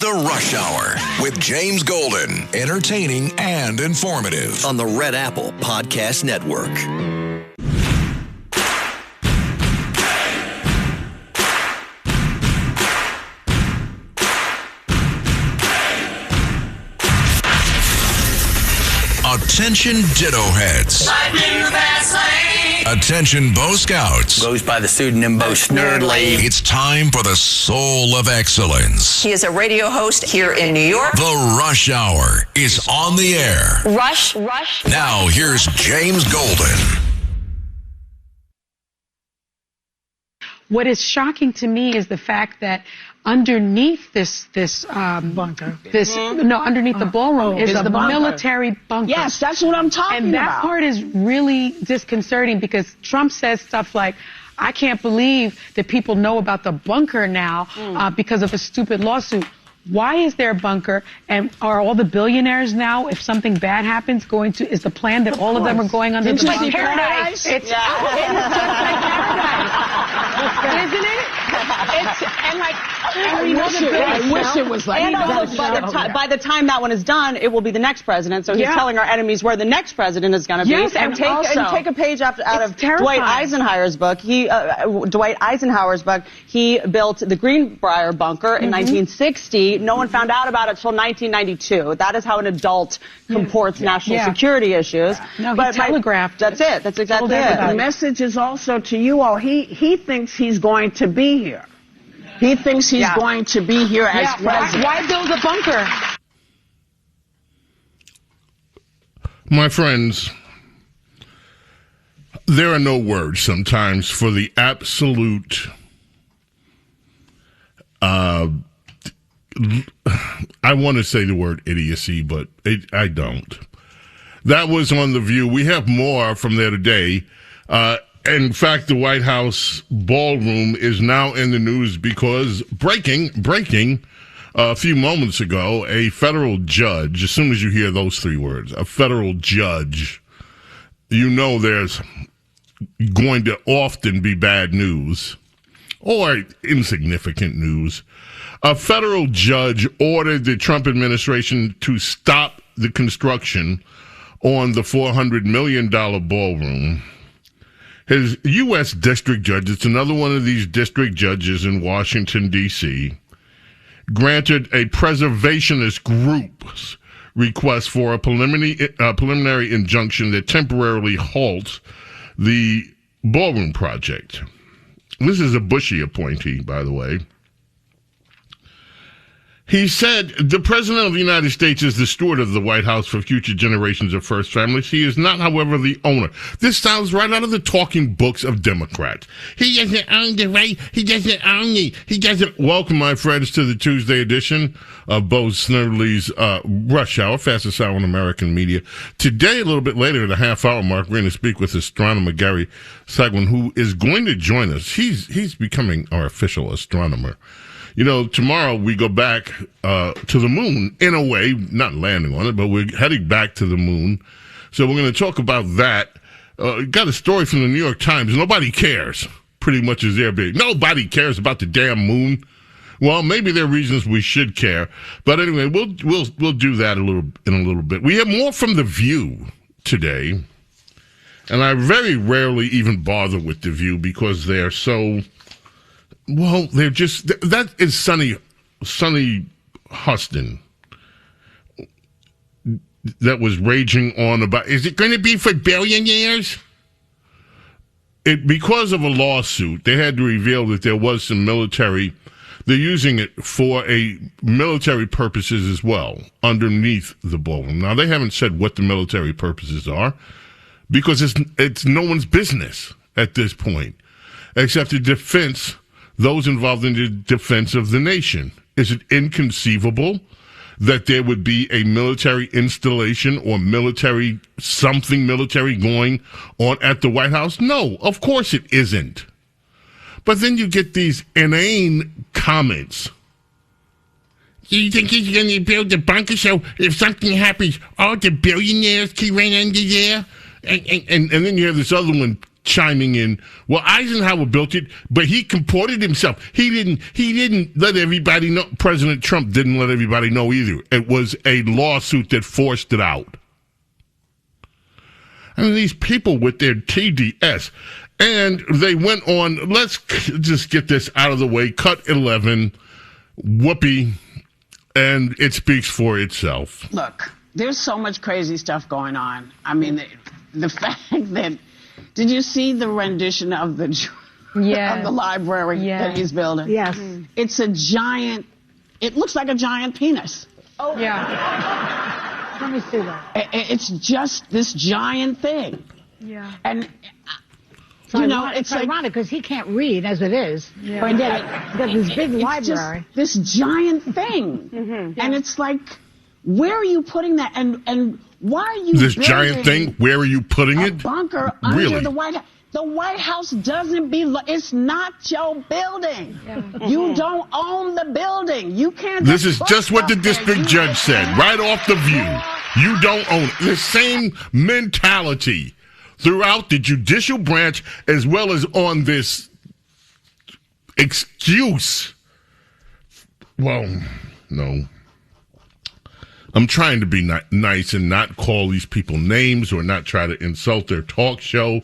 The Rush Hour with James Golden. Entertaining and informative. On the Red Apple Podcast Network. Attention Ditto Heads. Attention Bo Scouts. Goes by the pseudonym Bo Snerdley. It's time for the Soul of Excellence. He is a radio host here in New York. The Rush Hour is on the air. Rush. Now here's James Golden. What is shocking to me is the fact that underneath this bunker, underneath the ballroom is a military bunker. Yes, that's what I'm talking about. And that part is really disconcerting because Trump says stuff like, I can't believe that people know about the bunker now because of a stupid lawsuit. Why is there a bunker? And are all the billionaires now, if something bad happens, is the plan that all of them are going under the bunker? Paradise? It's just like paradise. Isn't it? I wish it was like that. By the time that one is done, it will be the next president. So he's telling our enemies where the next president is going to be. Yes, and take a page out of Dwight Eisenhower's book. Dwight Eisenhower's book. He built the Greenbrier bunker in 1960. No one found out about it until 1992. That is how an adult comports national security issues. No, he telegraphed. That's it. That's exactly it. The message is also to you all. He thinks he's going to be here. He thinks he's going to be here as president. Why build a bunker? My friends, there are no words sometimes for the absolute I want to say the word idiocy, but I don't. That was on The View. We have more from there today. In fact, the White House ballroom is now in the news because breaking a few moments ago, a federal judge, as soon as you hear those three words, a federal judge, you know there's going to often be bad news or insignificant news. A federal judge ordered the Trump administration to stop the construction on the $400 million ballroom. His U.S. district judge, it's another one of these district judges in Washington, D.C., granted a preservationist group's request for a preliminary injunction that temporarily halts the ballroom project. This is a Bushy appointee, by the way. He said, the President of the United States is the steward of the White House for future generations of first families. He is not, however, the owner. This sounds right out of the talking books of Democrats. He doesn't own the right. He doesn't own it. He doesn't. Welcome, my friends, to the Tuesday edition of Bo Snerdley's Rush Hour, fastest hour in American media. Today, a little bit later, at the half-hour mark, we're going to speak with astronomer Gary Sagwin, who is going to join us. He's becoming our official astronomer. You know, tomorrow we go back to the moon, in a way, not landing on it, but we're heading back to the moon. So we're going to talk about that. Got a story from the New York Times. Nobody cares, pretty much is their big. Nobody cares about the damn moon. Well, maybe there are reasons we should care. But anyway, we'll do that in a little bit. We have more from The View today. And I very rarely even bother with The View because they're so... Well, they're just, that is Sonny Huston that was raging on about, is it going to be for billionaires? Because of a lawsuit, they had to reveal that there was some military, they're using it for military purposes as well, underneath the ballroom. Now, they haven't said what the military purposes are, because it's no one's business at this point, except the defense, those involved in the defense of the nation. Is it inconceivable that there would be a military installation or military going on at the White House? No, of course it isn't. But then you get these inane comments. You think he's going to build a bunker so if something happens, all the billionaires can run under there? And then you have this other one chiming in, well, Eisenhower built it, but he comported himself. He didn't let everybody know. President Trump didn't let everybody know either. It was a lawsuit that forced it out. I mean, these people with their TDS, and they went on, let's just get this out of the way, cut 11, whoopee, and it speaks for itself. Look, there's so much crazy stuff going on. I mean, the fact that, did you see the rendition of the of the library that he's building? Yes. It's a giant, it looks like a giant penis. Oh. Yeah. Let me see that. It's just this giant thing. Yeah. And, it's ironic because he can't read as it is. Yeah. But yet he's got this big library. This giant thing. And it's like, where are you putting that? And why are you this giant thing? Where are you putting it? Bunker under the White House. The White House doesn't belong. It's not your building. Yeah. You don't own the building. You can't. This is just what the district judge said right off the View. You don't own it. The same mentality throughout the judicial branch as well as on this excuse. Well, no. I'm trying to be nice and not call these people names or not try to insult their talk show.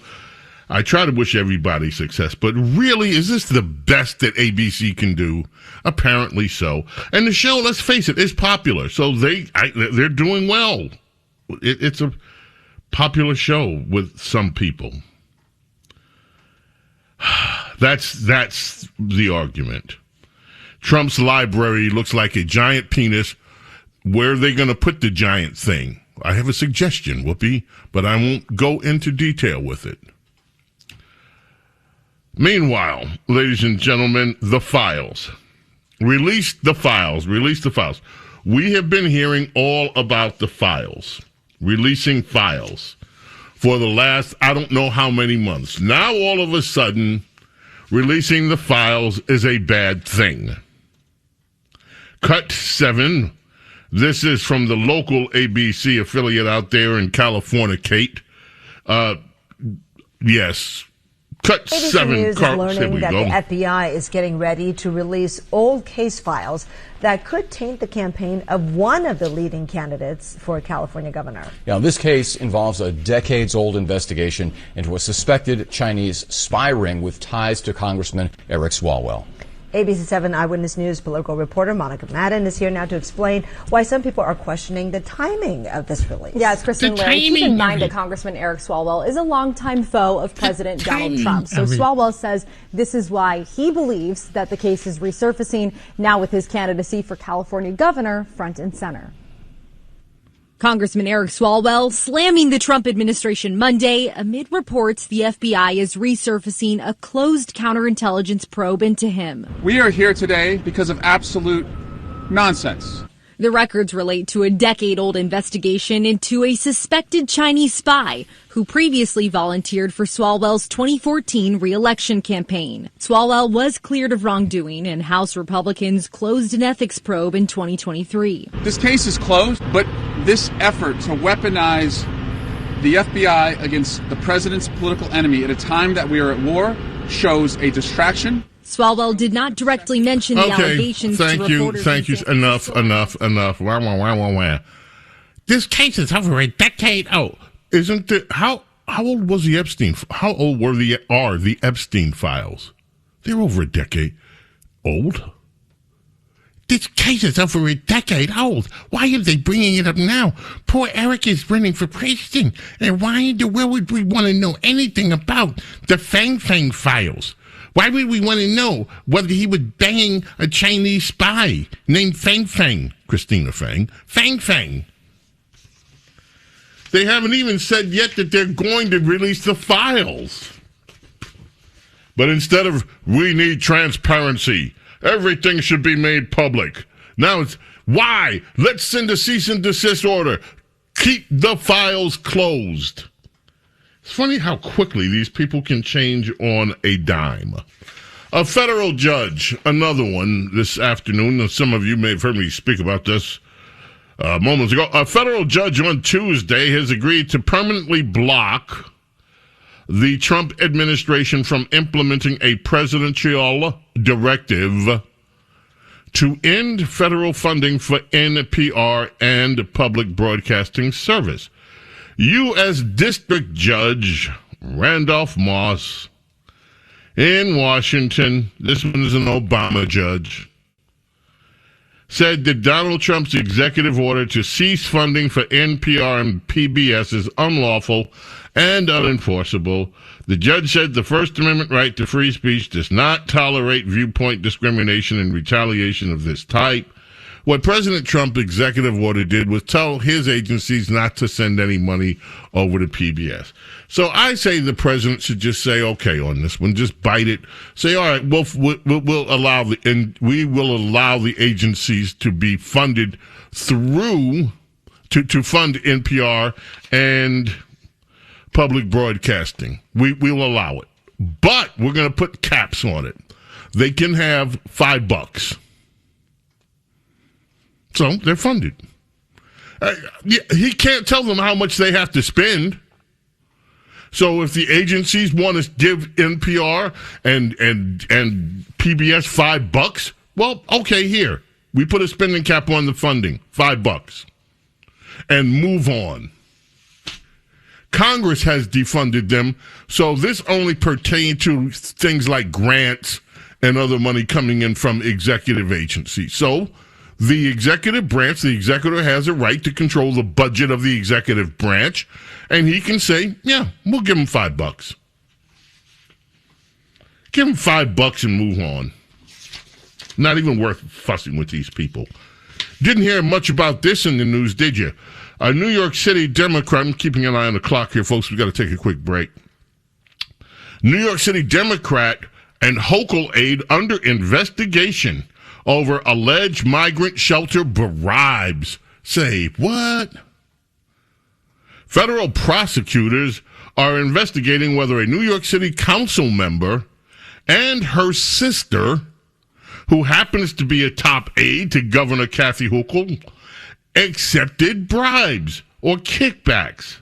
I try to wish everybody success, but really, is this the best that ABC can do? Apparently so. And the show, let's face it, is popular, so they're doing well. It's a popular show with some people. That's the argument. Trump's library looks like a giant penis. Where are they going to put the giant thing? I have a suggestion, Whoopi, but I won't go into detail with it. Meanwhile, ladies and gentlemen, the files. Release the files. We have been hearing all about the files, releasing files for the last, I don't know how many months. Now, all of a sudden, releasing the files is a bad thing. Cut 7. This is from the local ABC affiliate out there in California, Kate. Yes. Cut ABC 7. News is learning that the FBI is getting ready to release old case files that could taint the campaign of one of the leading candidates for California governor. Now, this case involves a decades-old investigation into a suspected Chinese spy ring with ties to Congressman Eric Swalwell. ABC 7 Eyewitness News political reporter Monica Madden is here now to explain why some people are questioning the timing of this release. Yeah, it's Kristen Larry. Keep in mind that Congressman Eric Swalwell is a longtime foe of President Donald Trump. So Swalwell says this is why he believes that the case is resurfacing now with his candidacy for California governor front and center. Congressman Eric Swalwell slamming the Trump administration Monday amid reports the FBI is resurfacing a closed counterintelligence probe into him. We are here today because of absolute nonsense. The records relate to a decade-old investigation into a suspected Chinese spy who previously volunteered for Swalwell's 2014 re-election campaign. Swalwell was cleared of wrongdoing, and House Republicans closed an ethics probe in 2023. This case is closed, but this effort to weaponize the FBI against the president's political enemy at a time that we are at war shows a distraction. Swalwell did not directly mention the allegations to reporters. Thank you. Enough. Wah. This case is over a decade old. Isn't it? How old was the Epstein? How old are the Epstein files? They're over a decade old. This case is over a decade old. Why are they bringing it up now? Poor Eric is running for president. And why in the world would we want to know anything about the Fang Fang files? Why would we want to know whether he was banging a Chinese spy named Fang Fang? Christina Fang. Fang Fang. They haven't even said yet that they're going to release the files. But instead of, we need transparency, everything should be made public. Now it's, why? Let's send a cease and desist order. Keep the files closed. It's funny how quickly these people can change on a dime. A federal judge, another one this afternoon, some of you may have heard me speak about this moments ago. A federal judge on Tuesday has agreed to permanently block the Trump administration from implementing a presidential directive to end federal funding for NPR and public broadcasting service. U.S. District Judge Randolph Moss in Washington, this one is an Obama judge, said that Donald Trump's executive order to cease funding for NPR and PBS is unlawful and unenforceable. The judge said the First Amendment right to free speech does not tolerate viewpoint discrimination and retaliation of this type. What President Trump's executive order did was tell his agencies not to send any money over to PBS. So I say the president should just say, okay, on this one, just bite it. Say, all right, we'll allow we will allow the agencies to be funded through to fund NPR and public broadcasting. We will allow it, but we're going to put caps on it. They can have $5. So they're funded. He can't tell them how much they have to spend. So if the agencies want to give NPR and PBS $5, well, okay, here. We put a spending cap on the funding, $5. And move on. Congress has defunded them, so this only pertains to things like grants and other money coming in from executive agencies. So the executive branch, the executive has a right to control the budget of the executive branch, and he can say, yeah, we'll give him $5. Give him $5 and move on. Not even worth fussing with these people. Didn't hear much about this in the news, did you? A New York City Democrat, I'm keeping an eye on the clock here, folks, we got to take a quick break. New York City Democrat and Hochul aide under investigation over alleged migrant shelter bribes. Say, what? Federal prosecutors are investigating whether a New York City council member and her sister, who happens to be a top aide to Governor Kathy Hochul, accepted bribes or kickbacks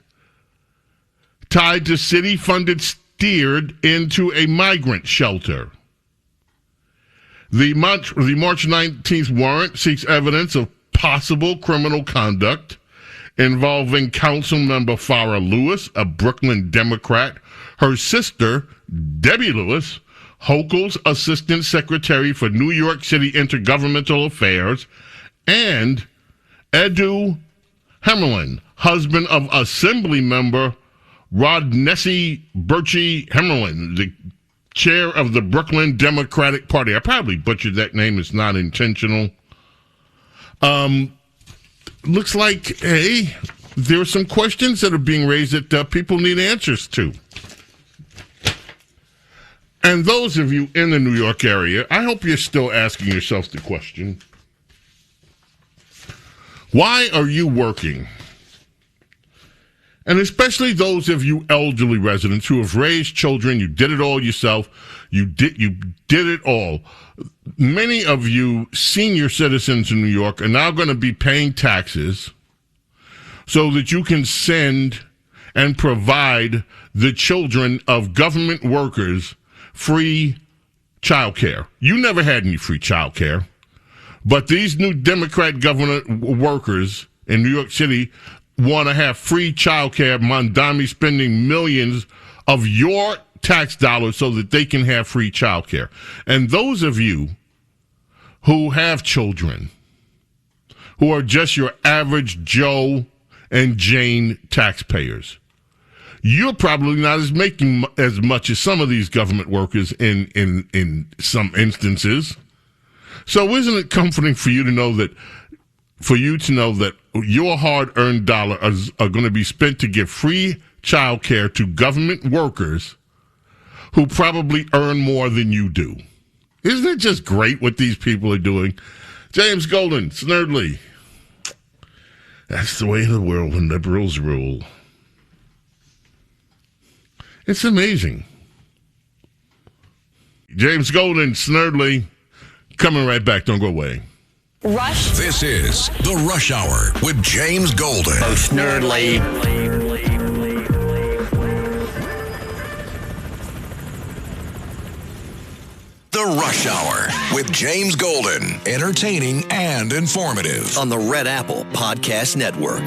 tied to city-funded steered into a migrant shelter. The March 19th warrant seeks evidence of possible criminal conduct involving Councilmember Farrah Lewis, a Brooklyn Democrat, her sister, Debbie Lewis, Hochul's Assistant Secretary for New York City Intergovernmental Affairs, and Edu Hemerlin, husband of Assembly Member Rodney Birchie Hemerlin, the chair of the Brooklyn Democratic Party. I probably butchered that name. It's not intentional. Looks like, hey, there are some questions that are being raised that people need answers to. And those of you in the New York area, I hope you're still asking yourself the question, why are you working? And especially those of you elderly residents who have raised children, you did it all yourself, you did it all. Many of you senior citizens in New York are now going to be paying taxes so that you can send and provide the children of government workers free child care. You never had any free child care, but these new Democrat government workers in New York City want to have free child care, Mondami spending millions of your tax dollars so that they can have free child care. And those of you who have children, who are just your average Joe and Jane taxpayers, you're probably not making as much as some of these government workers in some instances. So isn't it comforting for you to know that your hard-earned dollars are going to be spent to give free child care to government workers who probably earn more than you do? Isn't it just great what these people are doing? James Golden, Snerdley. That's the way of the world when liberals rule. It's amazing. James Golden, Snerdley, coming right back. Don't go away. Rush. This is the Rush Hour with James Golden. Bo Snerdley. The Rush Hour with James Golden. Entertaining and informative. On the Red Apple Podcast Network.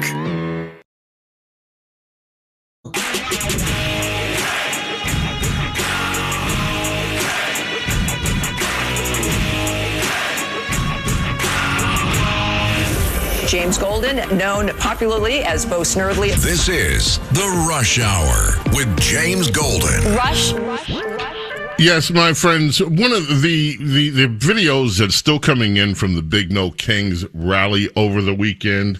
James Golden, known popularly as Bo Snerdley. This is The Rush Hour with James Golden. Rush. Yes, my friends, one of the videos that's still coming in from the Big No Kings rally over the weekend,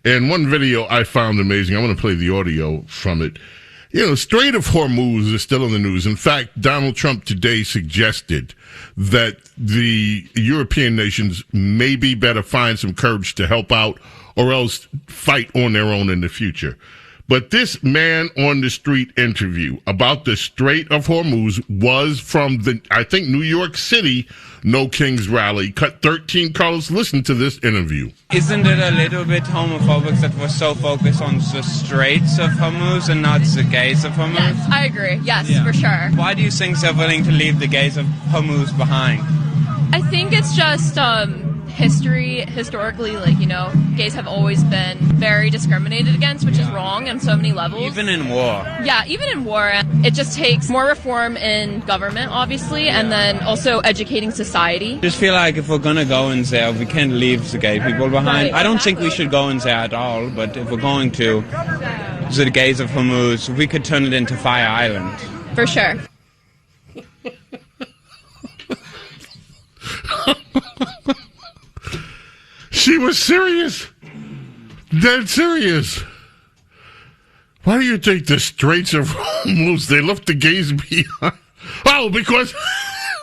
and one video I found amazing. I want to play the audio from it. You know, Strait of Hormuz is still in the news. In fact, Donald Trump today suggested that the European nations maybe better find some courage to help out or else fight on their own in the future. But this man on the street interview about the Strait of Hormuz was from the, I think, New York City No Kings rally. Cut 13, Carlos, listen to this interview. Isn't it a little bit homophobic that we're so focused on the Straits of Hormuz and not the gays of Hormuz? Yes, I agree. Yes, for sure. Why do you think they're willing to leave the gays of Hormuz behind? I think it's just historically, like, you know, gays have always been very discriminated against, which is wrong on so many levels. Even in war. Yeah, even in war. It just takes more reform in government, obviously, and then also educating society. I just feel like if we're going to go in there, we can't leave the gay people behind. Right, I don't think we should go in there at all, but if we're going to, the gays of Hormuz, we could turn it into Fire Island. For sure. She was serious. Dead serious. Why do you think the Straits of Hormuz, they left the gays behind? Oh, because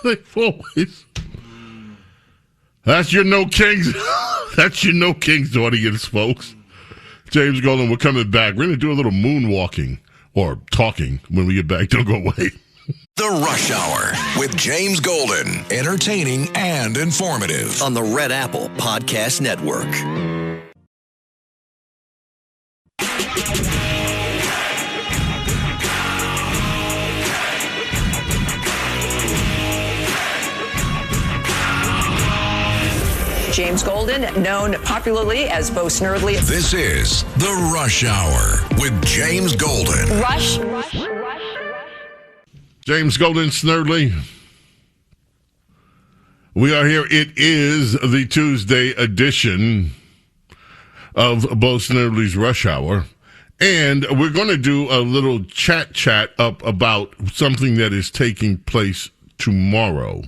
they always... That's your No Kings. That's your No Kings audience, folks. James Golden, we're coming back. We're going to do a little moonwalking or talking when we get back. Don't go away. The Rush Hour with James Golden. Entertaining and informative. On the Red Apple Podcast Network. James Golden, known popularly as Bo Snerdley. This is The Rush Hour with James Golden. Rush. James Golden, Snerdley. We are here. It is the Tuesday edition of Bo Snerdley's Rush Hour. And we're going to do a little chat up about something that is taking place tomorrow.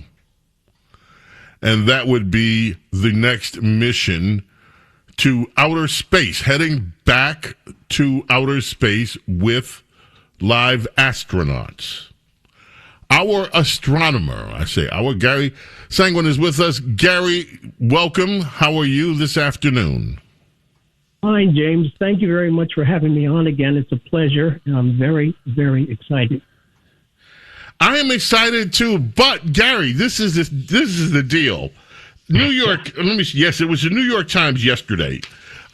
And that would be the next mission to outer space, heading back to outer space with live astronauts. Our astronomer, our Gary Sanguin is with us. Gary, welcome. How are you this afternoon? Fine, James. Thank you very much for having me on again. It's a pleasure, and I'm very, very excited. I am excited too, but Gary, this is the deal. New York, yes, it was the New York Times yesterday.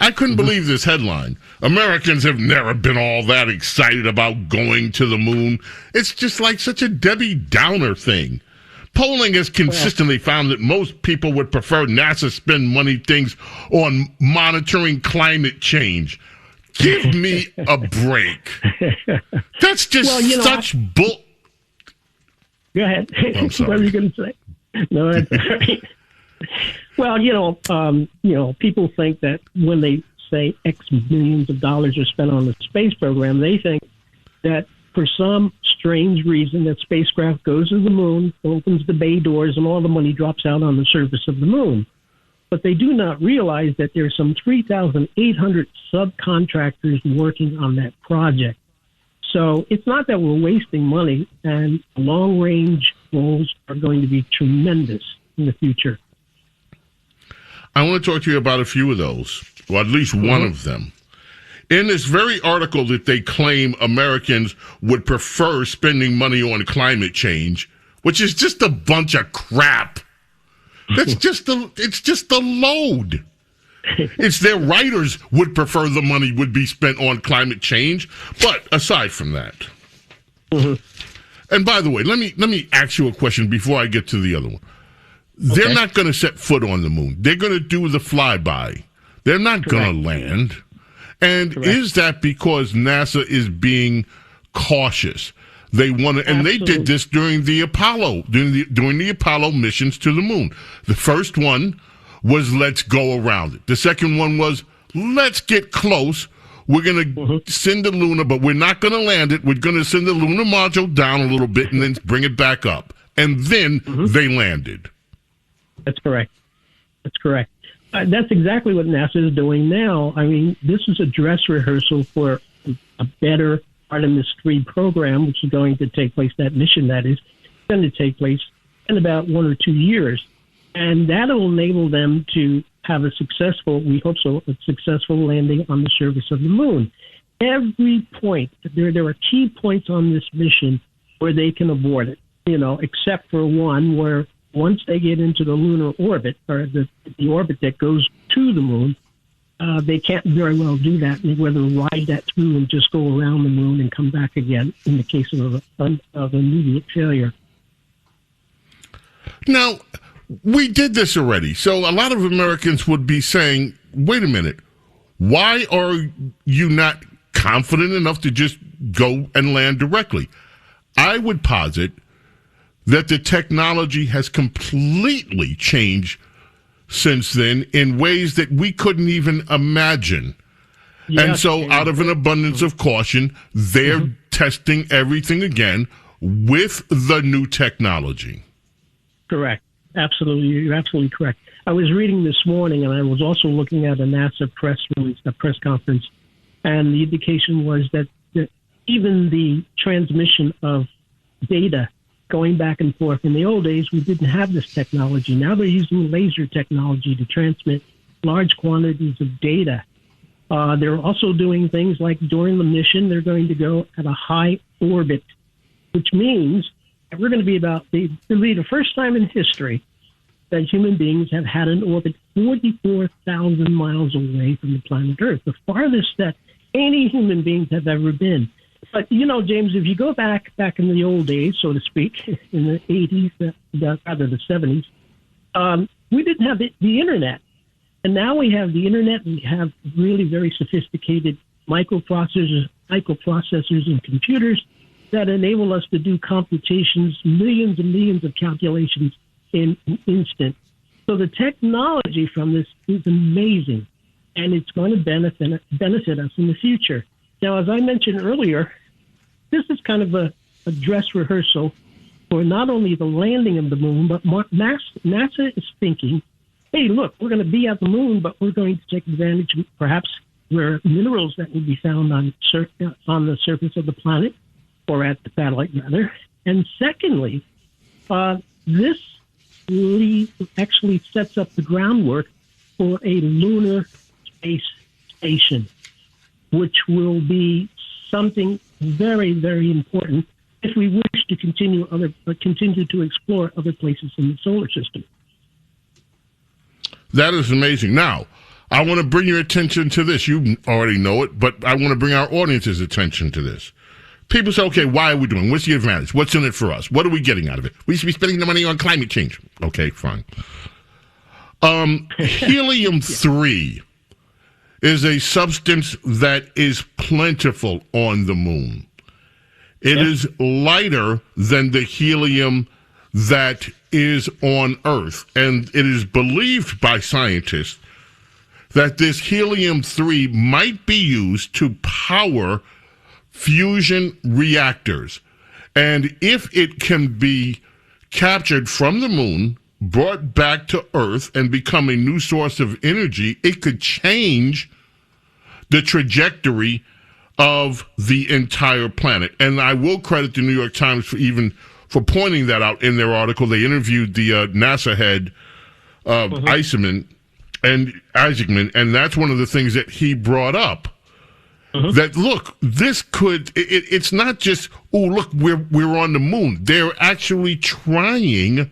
I couldn't believe this headline. Americans have never been all that excited about going to the moon. It's just like such a Debbie Downer thing. Polling has consistently found that most people would prefer NASA spend money things on monitoring climate change. Give me a break. That's just such bull. Go ahead. What were you going to say? No, that's all right. Well, people think that when they say X millions of dollars are spent on the space program, they think that for some strange reason that spacecraft goes to the moon, opens the bay doors, and all the money drops out on the surface of the moon. But they do not realize that there's some 3,800 subcontractors working on that project. So it's not that we're wasting money, and long-range goals are going to be tremendous in the future. I want to talk to you about a few of those, or at least one of them. In this very article that they claim Americans would prefer spending money on climate change, which is just a bunch of crap. It's just a load. It's their writers would prefer the money would be spent on climate change. But aside from that, And by the way, let me ask you a question before I get to the other one. Okay. They're not going to set foot on the moon. They're going to do the flyby. They're not going to land. And is that because NASA is being cautious? They want to, and they did this during the Apollo missions to the moon. The first one was let's go around it. The second one was let's get close. We're going to send the lunar, but we're not going to land it. We're going to send the lunar module down a little bit and then bring it back up. And then they landed. That's correct. That's correct. That's exactly what NASA is doing now. I mean, this is a dress rehearsal for a better Artemis 3 program, which is going to take place, that mission that is, going to take place in about 1 or 2 years. And that will enable them to have a successful, we hope so, a successful landing on the surface of the moon. Every point, there are key points on this mission where they can abort it, except for one where once they get into the lunar orbit, or the orbit that goes to the moon, they can't very well do that. They whether ride that through and just go around the moon and come back again in the case of immediate failure. Now, we did this already. So a lot of Americans would be saying, wait a minute, why are you not confident enough to just go and land directly? I would posit that the technology has completely changed since then in ways that we couldn't even imagine. Yes, and so out of an abundance of caution, they're testing everything again with the new technology. Correct. Absolutely. You're absolutely correct. I was reading this morning, and I was also looking at a NASA press release, a press conference, and the indication was that even the transmission of data going back and forth. In the old days, we didn't have this technology. Now they're using laser technology to transmit large quantities of data. They're also doing things like during the mission, they're going to go at a high orbit, which means that we're going to be it'll be the first time in history that human beings have had an orbit 44,000 miles away from the planet Earth, the farthest that any human beings have ever been. But, James, if you go back in the old days, so to speak, in the 80s, rather the 70s, we didn't have the Internet. And now we have the Internet. We have really very sophisticated microprocessors and computers that enable us to do computations, millions and millions of calculations in an instant. So the technology from this is amazing, and it's going to benefit us in the future. Now, as I mentioned earlier, this is kind of a dress rehearsal for not only the landing of the moon, but NASA is thinking, hey, look, we're going to be at the moon, but we're going to take advantage of perhaps where minerals that will be found on the surface of the planet, or at the satellite, rather. And secondly, this really actually sets up the groundwork for a lunar space station, which will be something very, very important if we wish to continue to explore other places in the solar system. That is amazing. Now, I want to bring your attention to this. You already know it, but I want to bring our audience's attention to this. People say, okay, why are we doing? What's the advantage? What's in it for us? What are we getting out of it? We should be spending the money on climate change. Okay, fine. Helium-3 is a substance that is plentiful on the moon. It is lighter than the helium that is on Earth. And it is believed by scientists that this helium-3 might be used to power fusion reactors. And if it can be captured from the moon, brought back to Earth, and become a new source of energy, it could change the trajectory of the entire planet. And I will credit the New York Times for pointing that out in their article. They interviewed the NASA head, Isaacman, and that's one of the things that he brought up. That, look, this could, it's not just, oh, look, we're on the moon. They're actually trying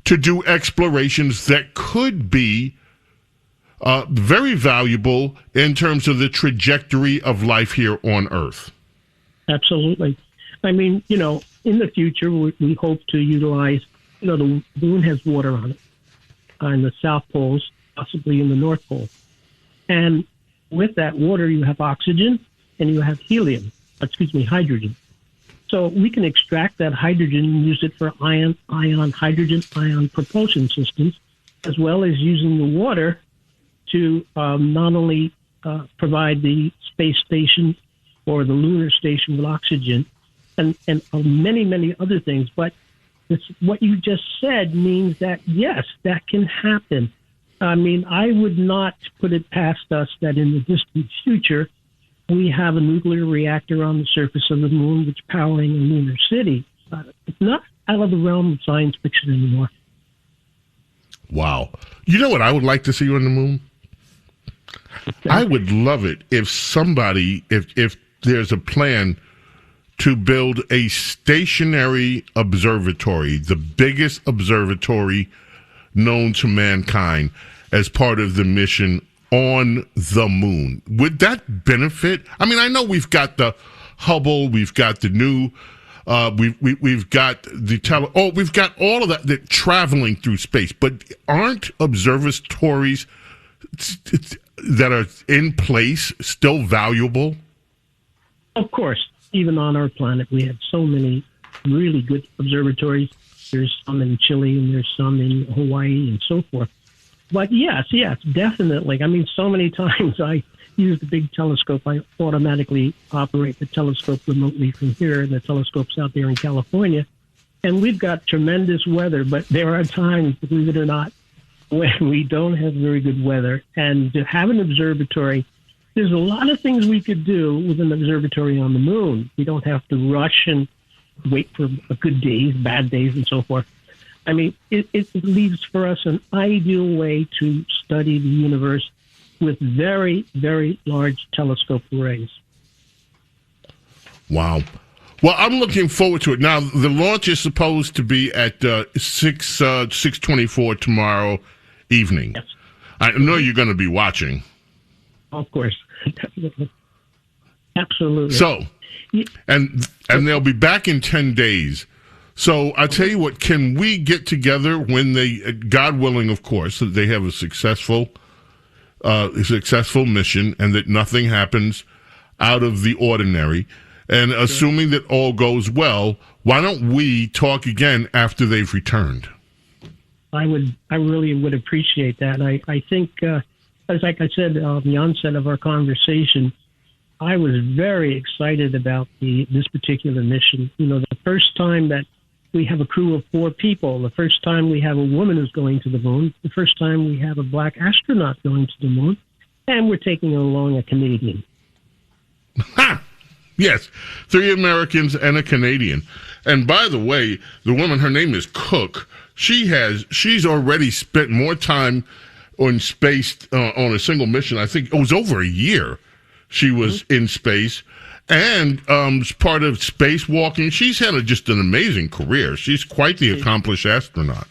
to do explorations that could be very valuable in terms of the trajectory of life here on Earth. Absolutely. I mean, in the future, we hope to utilize, the moon has water on it, in the South Poles, possibly in the North Pole. And with that water, you have oxygen and you have hydrogen. So we can extract that hydrogen and use it for hydrogen ion propulsion systems, as well as using the water to not only provide the space station or the lunar station with oxygen and many, many other things. But what you just said means that, yes, that can happen. I mean, I would not put it past us that in the distant future, we have a nuclear reactor on the surface of the moon, which powering a lunar city. It's not out of the realm of science fiction anymore. Wow. You know what I would like to see on the moon? I would love it if somebody, if there's a plan to build a stationary observatory, the biggest observatory known to mankind, as part of the mission on the moon. Would that benefit? I mean, I know we've got the Hubble, we've got the new, we've got the we've got all of that traveling through space, but aren't observatories that are in place still valuable? Of course. Even on our planet, we have so many really good observatories. There's some in Chile and there's some in Hawaii and so forth. But yes, definitely. I mean, so many times I use the big telescope. I automatically operate the telescope remotely from here, and the telescope's out there in California. And we've got tremendous weather, but there are times, believe it or not, when we don't have very good weather. And to have an observatory, there's a lot of things we could do with an observatory on the moon. We don't have to rush and wait for good days, bad days, and so forth. I mean, it leaves for us an ideal way to study the universe with very, very large telescope arrays. Wow. Well, I'm looking forward to it. Now, the launch is supposed to be at 6:24 tomorrow evening. Yes. I know you're going to be watching. Of course. Definitely. Absolutely. So, and they'll be back in 10 days. So I tell you what, can we get together when they, God willing, of course, that they have a successful mission and that nothing happens out of the ordinary, and assuming that all goes well, why don't we talk again after they've returned? I really would appreciate that. I think, as like I said at the onset of our conversation, I was very excited about this particular mission. The first time that we have a crew of 4 people, the first time we have a woman who's going to the moon, the first time we have a black astronaut going to the moon, and we're taking along a Canadian. Ha! Yes, 3 Americans and a Canadian. And by the way, the woman, her name is Cook. She's already spent more time on space on a single mission. I think it was over a year she was in space. And part of spacewalking, she's had just an amazing career. She's quite the accomplished astronaut.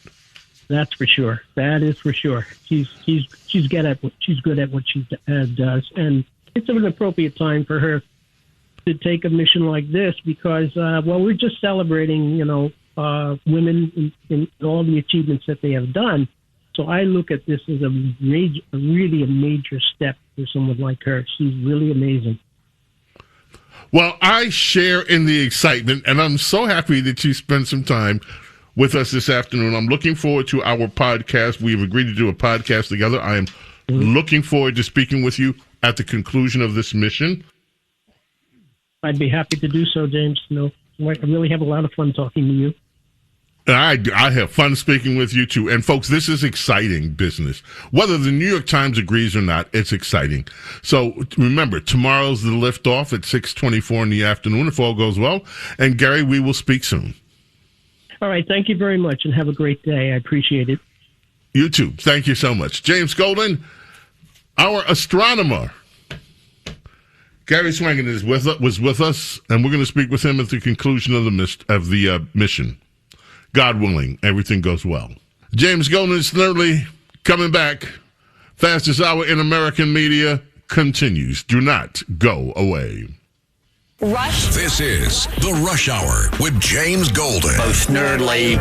That's for sure. That is for sure. She's good at what she does, and it's an appropriate time for her to take a mission like this because, we're just celebrating, women in all the achievements that they have done. So I look at this as really a major step for someone like her. She's really amazing. Well, I share in the excitement, and I'm so happy that you spent some time with us this afternoon. I'm looking forward to our podcast. We've agreed to do a podcast together. I am looking forward to speaking with you at the conclusion of this mission. I'd be happy to do so, James. I really have a lot of fun talking to you. I have fun speaking with you, too. And, folks, this is exciting business. Whether the New York Times agrees or not, it's exciting. So, remember, tomorrow's the liftoff at 6:24 in the afternoon, if all goes well. And, Gary, we will speak soon. All right. Thank you very much, and have a great day. I appreciate it. You, too. Thank you so much. James Golden, our astronomer. Gary Swangan was with us, and we're going to speak with him at the conclusion of the mission. God willing, everything goes well. James Golden Snerdley coming back. Fastest hour in American media continues. Do not go away. Rush. This is The Rush Hour with James Golden. Bo Snerdley.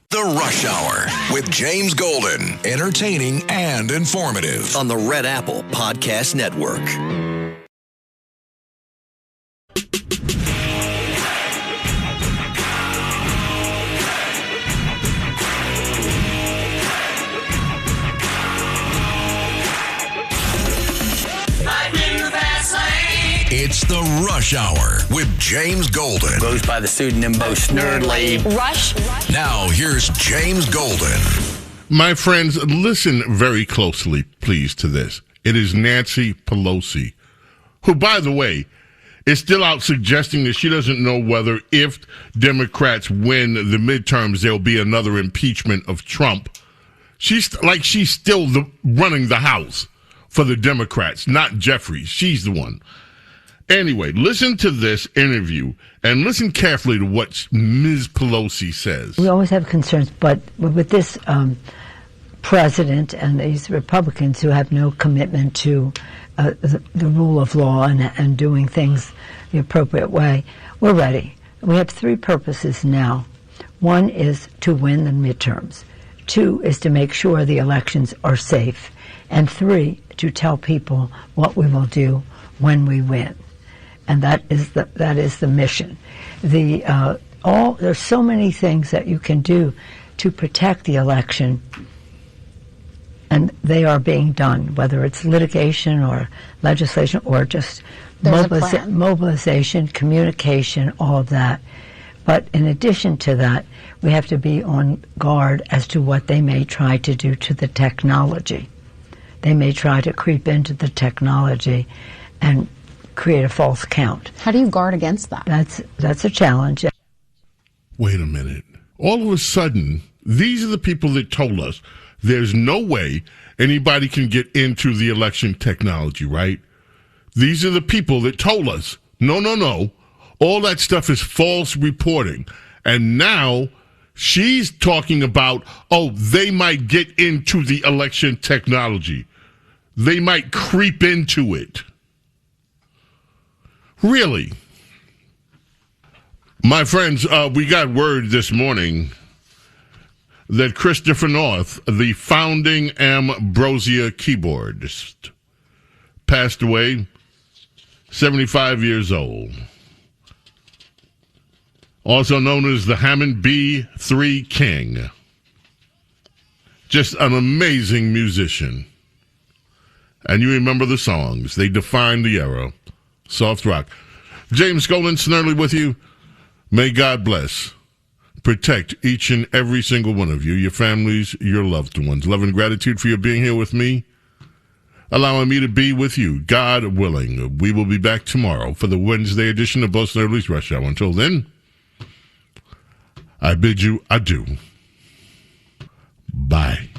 The Rush Hour with James Golden. Entertaining and informative. On the Red Apple Podcast Network. It's The Rush Hour with James Golden. Goes by the pseudonym Bo Snerdley. Rush. Now, here's James Golden. My friends, listen very closely, please, to this. It is Nancy Pelosi, who, by the way, is still out suggesting that she doesn't know whether if Democrats win the midterms, there'll be another impeachment of Trump. She's still running the House for the Democrats, not Jeffries. She's the one. Anyway, listen to this interview and listen carefully to what Ms. Pelosi says. We always have concerns, but with this president and these Republicans who have no commitment to the rule of law and doing things the appropriate way, we're ready. We have three purposes now. One is to win the midterms. Two is to make sure the elections are safe. And three, to tell people what we will do when we win. And that is the mission. There's so many things that you can do to protect the election, and they are being done, whether it's litigation or legislation or just mobilization, communication, all of that. But in addition to that, we have to be on guard as to what they may try to do to the technology. They may try to creep into the technology and create a false count. How do you guard against that? That's a challenge. Wait a minute. All of a sudden, these are the people that told us there's no way anybody can get into the election technology, right? These are the people that told us, no, all that stuff is false reporting. And now she's talking about, they might get into the election technology. They might creep into it. Really? My friends, we got word this morning that Christopher North, the founding Ambrosia keyboardist, passed away, 75 years old. Also known as the Hammond B3 King. Just an amazing musician. And you remember the songs. They defined the era. Soft rock. James Golden, Snerdley with you. May God bless, protect each and every single one of you, your families, your loved ones. Love and gratitude for your being here with me, allowing me to be with you. God willing, we will be back tomorrow for the Wednesday edition of Bo Snerdley's Rush Hour. Until then, I bid you adieu. Bye.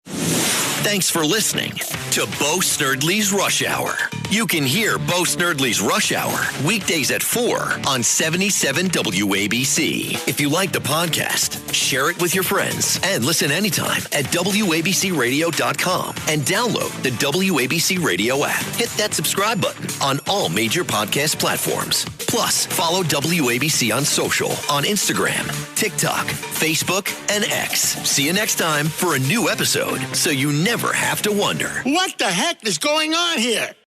Thanks for listening to Bo Snerdley's Rush Hour. You can hear Bo Snerdley's Rush Hour weekdays at 4 on 77 WABC. If you like the podcast, share it with your friends and listen anytime at WABCRadio.com and download the WABC Radio app. Hit that subscribe button on all major podcast platforms. Plus, follow WABC on social on Instagram, TikTok, Facebook, and X. See you next time for a new episode so you never have to wonder. What the heck is going on here?